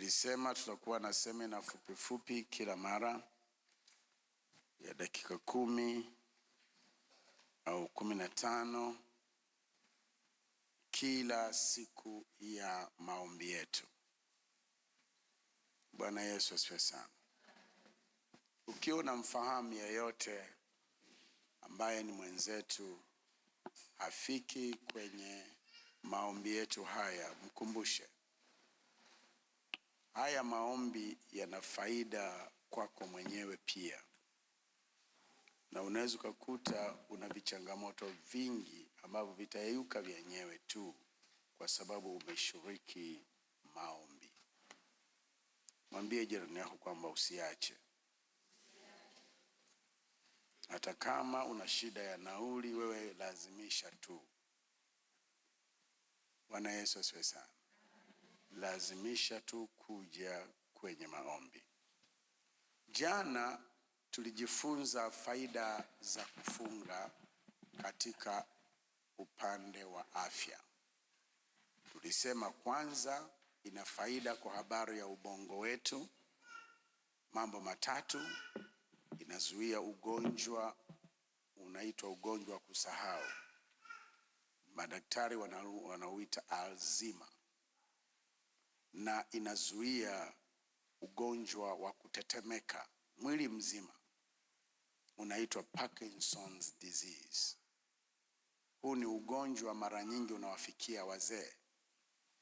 Tulisema tutakuwa na semina fupi kila mara ya dakika 10 au 15 kila siku ya maombi yetu. Bwana Yesu asifiwe sana. Ukiwa unamfahamu yeyote ambaye ni mwenzetu hafiki kwenye maombi yetu haya, mkumbushe. Haya maombi yana faida kwako mwenyewe pia. Na unaweza kukuta una vichangamoto vingi ambavyo vitayeyuka vyenyewe tu kwa sababu umeshiriki maombi. Mwambie jirani yako kwamba usiache. Hata kama una shida ya nauli, wewe lazimisha tu. Bwana Yesu asifiwe sana. Lazimisha tu kuja kwenye maombi. Jana tulijifunza faida za kufunga katika upande wa afya. Tulisema kwanza ina faida kwa habari ya ubongo wetu. Mambo matatu: inazuia ugonjwa unaitwa ugonjwa wa kusahau. Madaktari wanauita Alzheimer. Na inazuia ugonjwa wa kutetemeka mwili mzima unaitwa Parkinson's disease. Huu ni ugonjwa mara nyingi unawafikia wazee,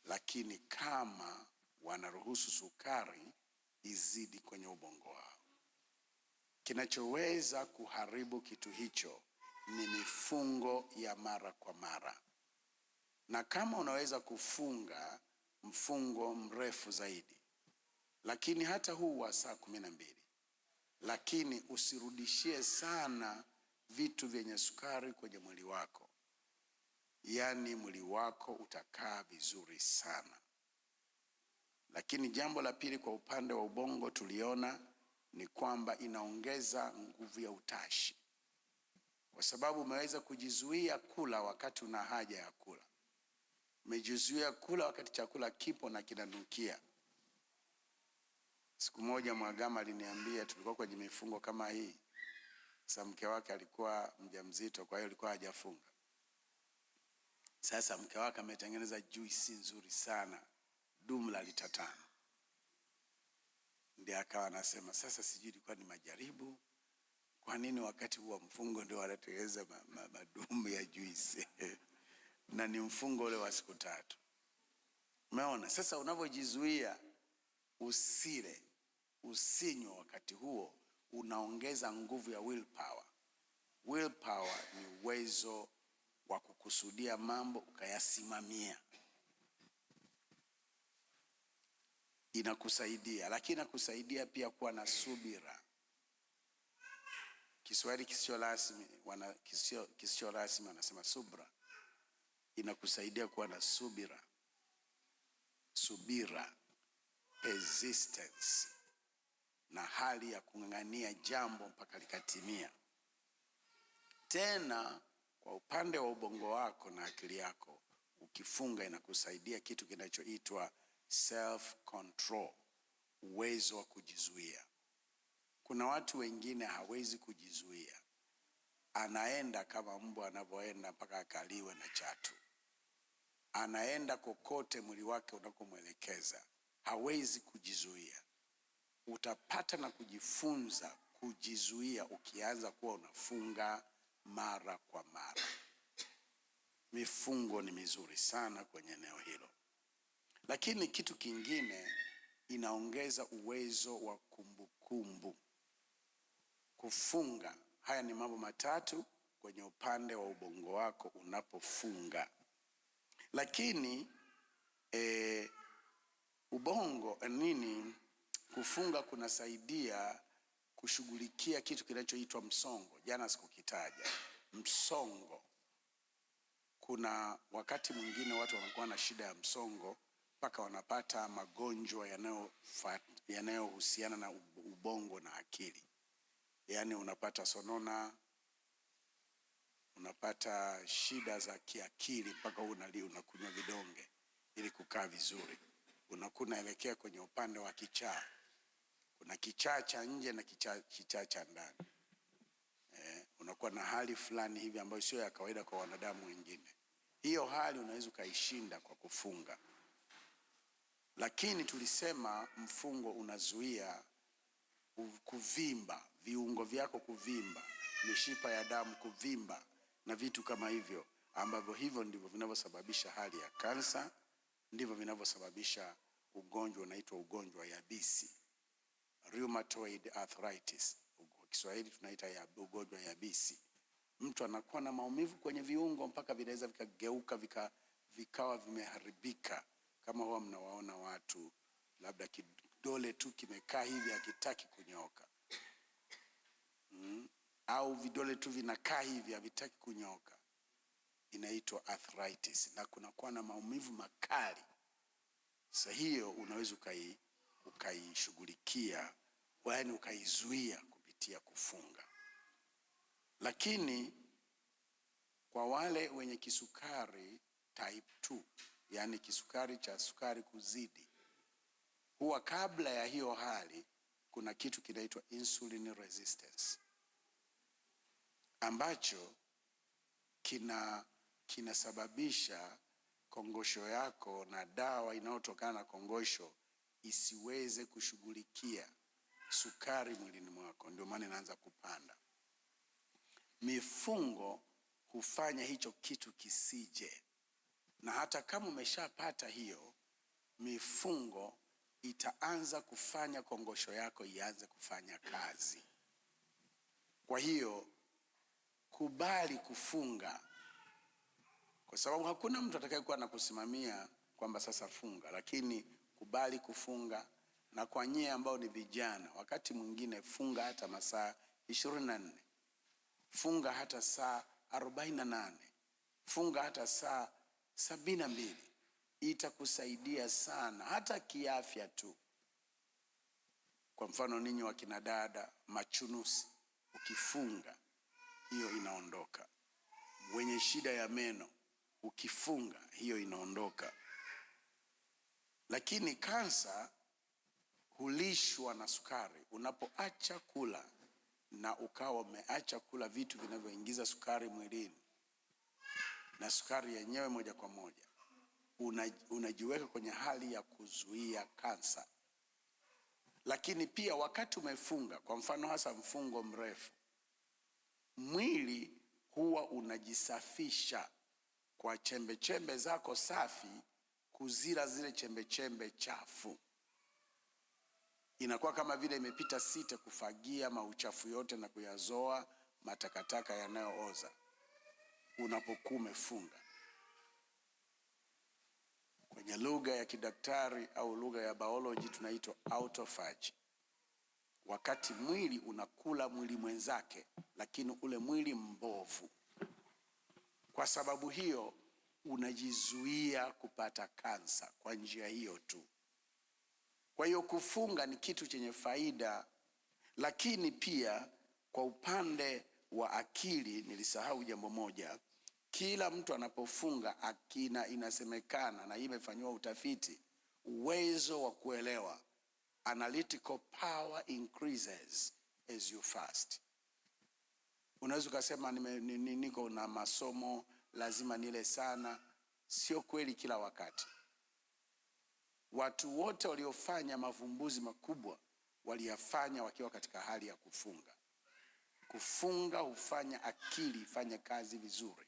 lakini kama wanaruhusu sukari izidi kwenye ubongo wao. Kinachoweza kuharibu kitu hicho ni mifungo ya mara kwa mara. Na kama unaweza kufunga mfungo mrefu zaidi, lakini hata huu wa saa 12, lakini usirudishie sana vitu vyenye sukari kwenye mwili wako. Yaani mwili wako utakaa vizuri sana. Lakini jambo la pili kwa upande wa ubongo tuliona ni kwamba inaongeza nguvu ya utashi. Kwa sababu umeweza kujizuia kula wakati una haja ya kula. Umejizuia kula wakati chakula kipo na kinanukia. Siku moja Mwagama aliniambia, tulikuwa kwenye mifungo kama hii. Sasa mke wake alikuwa mjamzito, kwa hiyo alikuwa hajafunga. Sasa mke wake ametengeneza juisi nzuri sana, dumu la lita 5. Ndiye akawa anasema, sasa sijui ilikuwa ni majaribu. Kwa nini wakati huo mfungo ndio wanatengeneza madumu ya juisi? Na ni mfungo ule wa siku 3. Umeona? Sasa unavyojizuia usile, usinywe wakati huo, unaongeza nguvu ya willpower. Willpower ni uwezo wa kukusudia mambo ukayasimamia. Inakusaidia, lakini inakusaidia pia kuwa na subira. Kiswahili kisio rasmi wanasema subra. Inakusaidia kuwa na subira. Subira, persistence, na hali ya kung'ang'ania jambo mpaka likatimia. Tena kwa upande wa ubongo wako na akili yako, ukifunga inakusaidia kitu kinachoitwa self control, uwezo wa kujizuia. Kuna watu wengine hawezi kujizuia. Anaenda kama mbwa anavyoenda mpaka akaliwe na chatu. Anaenda kokote mwili wake unakomwelekeza. Hawezi kujizuia. Utapata na kujifunza kujizuia ukianza kuwa unafunga mara kwa mara. Mifungo ni mizuri sana kwenye eneo hilo. Lakini kitu kingine, inaongeza uwezo wa kumbukumbu. Kufunga, haya ni mambo matatu kwenye upande wa ubongo wako unapofunga. Lakini kufunga kunasaidia kushughulikia kitu kinachoitwa msongo. Jana sikukitaja. Msongo. Kuna wakati mwingine watu wanakuwa na shida ya msongo mpaka wanapata magonjwa yanayohusiana na ubongo na akili. Yaani unapata sonona, unapata shida za kiakili mpaka unakunywa vidonge ili kukaa vizuri. unakuwa unaelekea kwenye upande wa kichaa. Kuna kichaa cha nje na kichaa cha ndani. Unakuwa na hali fulani hivi ambayo sio ya kawaida kwa wanadamu wengine. Hiyo hali unaweza ukaishinda kwa kufunga. Lakini tulisema mfungo unazuia kuvimba, viungo vyako kuvimba, mishipa ya damu kuvimba na vitu kama hivyo, ambavyo hivyo ndivyo vinavyosababisha hali ya kansa, ndivyo vinavyosababisha ugonjwa unaitwa ugonjwa wa yabisi, rheumatoid arthritis. Kwa Kiswahili tunaita ugonjwa wa yabisi. Mtu anakuwa na maumivu kwenye viungo mpaka vinaweza vikageuka vikawa vimeharibika, kama huwa mnawaona watu labda kidole tu kimekaa hivi hakitaki kunyoka, au vidole tu vinakaa hivi havitaki kunyoka, inaitwa arthritis, na kunakuwa na maumivu makali. Sasa hiyo unaweza ukaishughulikia, yaani ukaizuia kupitia kufunga. Lakini kwa wale wenye kisukari type 2, yani kisukari cha sukari kuzidi, huwa kabla ya hiyo hali kuna kitu kinaitwa insulin resistance, ambacho kinasababisha kongosho yako na dawa inayotokana na kongosho isiweze kushughulikia sukari mwilini mwako, ndio maana inaanza kupanda. Mifungo hufanya hicho kitu kisije, na hata kama umeshapata hiyo mifungo, itaanza kufanya kongosho yako ianze kufanya kazi. Kwa hiyo kubali kufunga, kwa sababu hakuna mtu atakayekuwa anakusimamia kwamba sasa funga, lakini kubali kufunga. Na kwa nyie ambao ni vijana, wakati mwingine funga hata masaa 24, funga hata saa 48, funga hata saa 72. Itakusaidia sana hata kiafya tu. Kwa mfano ninyi wakina dada machunusi, ukifunga hiyo inaondoka. Wenye shida ya meno, ukifunga hiyo inaondoka. Lakini kansa hulishwa na sukari. Unapoacha kula na ukawa umeacha kula vitu vinavyoingiza sukari mwilini, na sukari yenyewe moja kwa moja, unajiweka kwenye hali ya kuzuia kansa. Lakini pia wakati umefunga, kwa mfano hasa mfungo mrefu, mwili huwa unajisafisha kwa chembe zako safi kuzira zile chembe chafu. Inakuwa kama vile imepita sita kufagia mauchafu yote na kuyazoa matakataka yanayooza unapokuwa umefunga. Kwenye lugha ya kidaktari au lugha ya biology tunaitwa autophagy. Wakati mwili unakula mwili mwenzake, lakini ule mwili mbovu. Kwa sababu hiyo unajizuia kupata kansa kwa njia hiyo tu. Kwa hiyo kufunga ni kitu chenye faida. Lakini pia kwa upande wa akili, nilisahau jambo moja. Kila mtu anapofunga inasemekana, na hii imefanywa utafiti, uwezo wa kuelewa, analytical power increases as you fast. Unaweza kusema niko na masomo lazima nile sana. Sio kweli kila wakati. Watu wote waliofanya mavumbuzi makubwa waliyafanya wakiwa katika hali ya kufunga. Kufunga hufanya akili ifanye kazi vizuri.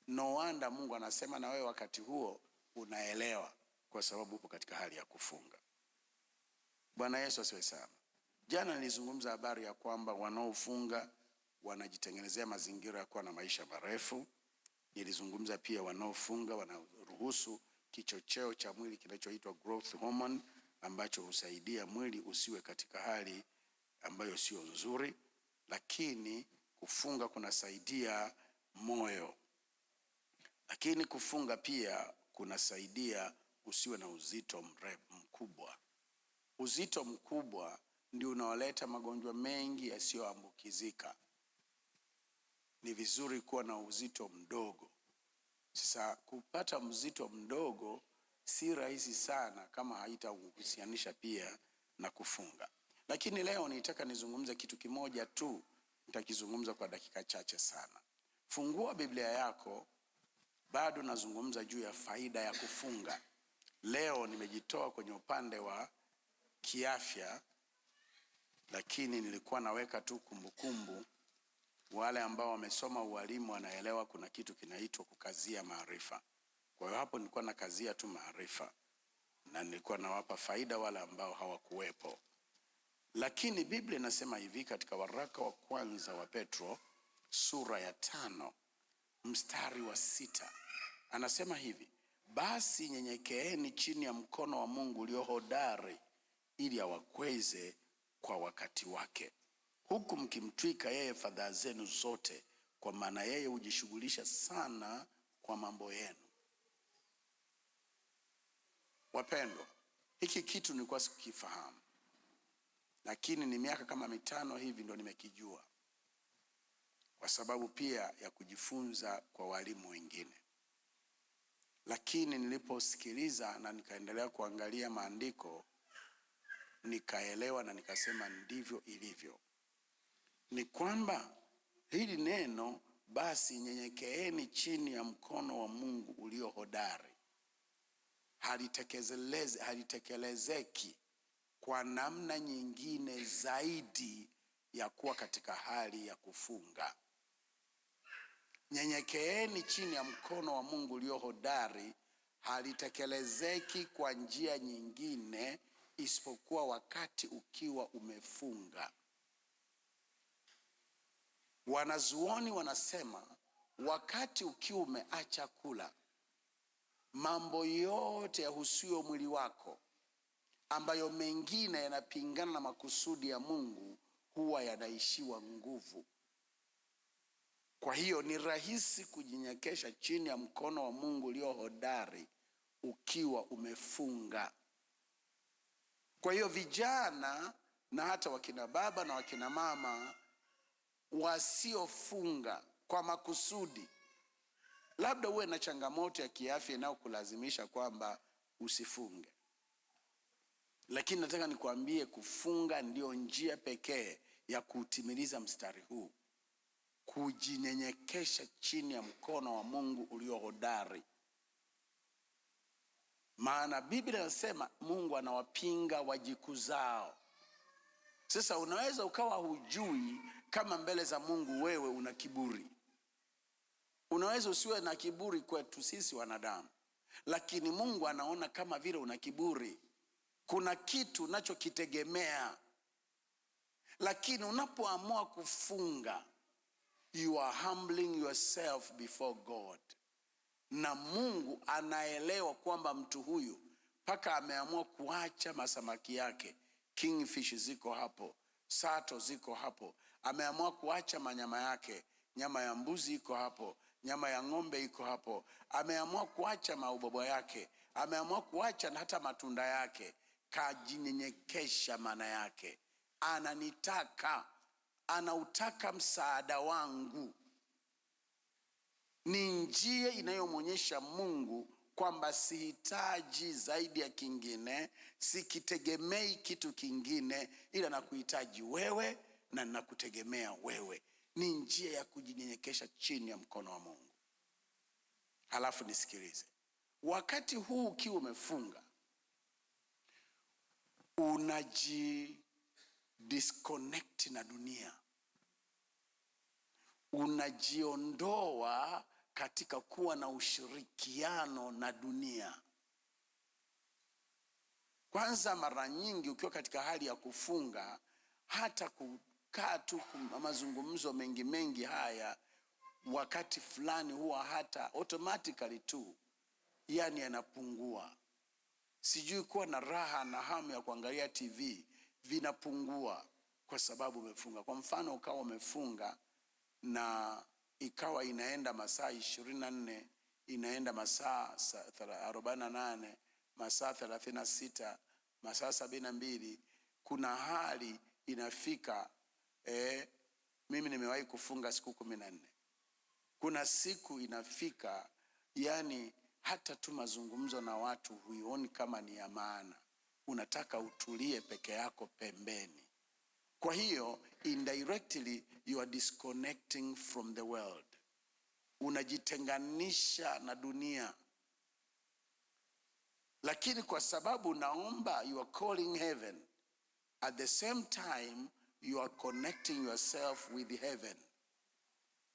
No wonder Mungu anasema na wewe wakati huo unaelewa, kwa sababu upo katika hali ya kufunga. Bwana Yesu asifiwe sana. Jana nilizungumza habari ya kwamba wanaofunga wanajitengenezea mazingira ya kuwa na maisha marefu. Nilizungumza pia wanaofunga wanaruhusu kichocheo cha mwili kinachoitwa growth hormone, ambacho husaidia mwili usiwe katika hali ambayo sio nzuri. Lakini kufunga kunasaidia moyo. Lakini kufunga pia kunasaidia usiwe na uzito mkubwa. Uzito mkubwa ndio unaoleta magonjwa mengi yasiyoambukizika. Ni vizuri kuwa na uzito mdogo. Sasa kupata mzito mdogo si rahisi sana kama haitahusianisha pia na kufunga. Lakini leo nitaka nizungumze kitu kimoja tu, nitakizungumza kwa dakika chache sana. Fungua Biblia yako, bado nazungumza juu ya faida ya kufunga. Leo nimejitoa kwenye upande wa kiafya, lakini nilikuwa naweka tu kumbukumbu. Wale ambao wamesoma ualimu wanaelewa kuna kitu kinaitwa kukazia maarifa. Kwa hiyo hapo nilikuwa nakazia tu maarifa na nilikuwa nawapa faida wale ambao hawakuwepo. Lakini Biblia inasema hivi katika waraka wa kwanza wa Petro sura ya 5 mstari wa 6. Anasema hivi: basi nyenyekeeni chini ya mkono wa Mungu ulio hodari, ili awakweze kwa wakati wake, huku mkimtwika yeye fadhaa zenu zote, kwa maana yeye hujishughulisha sana kwa mambo yenu. Wapendwa, hiki kitu nilikuwa sikifahamu, lakini ni miaka kama 5 hivi ndo nimekijua, kwa sababu pia ya kujifunza kwa walimu wengine. Lakini niliposikiliza na nikaendelea kuangalia maandiko, nikaelewa na nikasema ndivyo ilivyo. Ni kwamba hili neno basi nyenyekeeni chini ya mkono wa Mungu ulio hodari halitekelezeki kwa namna nyingine zaidi ya kuwa katika hali ya kufunga. Nyenyekeeni chini ya mkono wa Mungu ulio hodari halitekelezeki kwa njia nyingine isipokuwa wakati ukiwa umefunga. Wanazuoni wanasema wakati ukiwa umeacha kula, mambo yote yahusuyo mwili wako ambayo mengine yanapingana na makusudi ya Mungu huwa yanaishiwa nguvu. Kwa hiyo ni rahisi kujinyenyekesha chini ya mkono wa Mungu ulio hodari ukiwa umefunga. Kwa hiyo vijana na hata wakina baba na wakina mama wasiofunga kwa makusudi, labda uwe na changamoto ya kiafya inayokulazimisha kwamba usifunge, lakini nataka nikuambie kufunga ndio njia pekee ya kutimiliza mstari huu, kujinyenyekesha chini ya mkono wa Mungu ulio hodari. Maana Biblia inasema Mungu anawapinga wajikuzao. Sasa unaweza ukawa hujui kama mbele za Mungu wewe una kiburi. Unaweza usiwe na kiburi kwetu sisi wanadamu, lakini Mungu anaona kama vile una kiburi. Kuna kitu unachokitegemea, lakini unapoamua kufunga, you are humbling yourself before God. Na Mungu anaelewa kwamba mtu huyu mpaka ameamua kuacha masamaki yake, kingfish ziko hapo, sato ziko hapo, ameamua kuacha manyama yake, nyama ya mbuzi iko hapo, nyama ya ng'ombe iko hapo, ameamua kuacha maubobo yake, ameamua kuacha na hata matunda yake, kajinyenyekesha. Maana yake anautaka msaada wangu. Ni njia inayomwonyesha Mungu kwamba sihitaji zaidi ya kingine, sikitegemei kitu kingine, ila nakuhitaji wewe na nakutegemea wewe. Ni njia ya kujinyenyekesha chini ya mkono wa Mungu. Halafu nisikilize, wakati huu ukiwa umefunga, disconnect na dunia, unajiondoa katika kuwa na ushirikiano na dunia. Kwanza, mara nyingi ukiwa katika hali ya kufunga, hata kukaa tu mazungumzo mengi haya wakati fulani huwa hata automatically tu yani yanapungua. Sijui kuwa na raha na hamu ya kuangalia TV vinapungua kwa sababu umefunga. Kwa mfano, ukawa umefunga na ikawa inaenda masaa 24, inaenda masaa 48, masaa 36, masaa 72. Kuna hali inafika, mimi nimewahi kufunga siku 14. Kuna siku inafika yani hata tu mazungumzo na watu huioni kama ni ya maana, unataka utulie peke yako pembeni. Kwa hiyo indirectly you are disconnecting from the world, unajitenganisha na dunia. Lakini kwa sababu naomba, you are calling heaven, at the same time you are connecting yourself with heaven.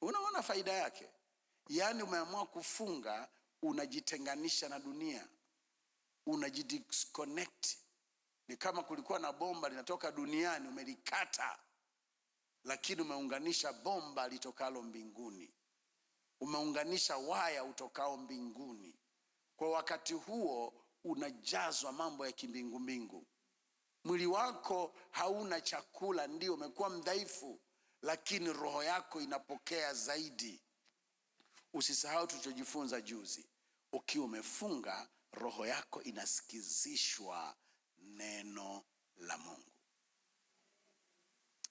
Unaona faida yake? Yaani umeamua kufunga, unajitenganisha na dunia, unajidisconnect. Ni kama kulikuwa na bomba linatoka duniani, umelikata, lakini umeunganisha bomba litokalo mbinguni, umeunganisha waya utokao mbinguni. Kwa wakati huo unajazwa mambo ya kimbingu mbingu. Mwili wako hauna chakula, ndio umekuwa mdhaifu, lakini roho yako inapokea zaidi. Usisahau tulichojifunza juzi, ukiwa umefunga, roho yako inasikizishwa neno la Mungu.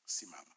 Simama.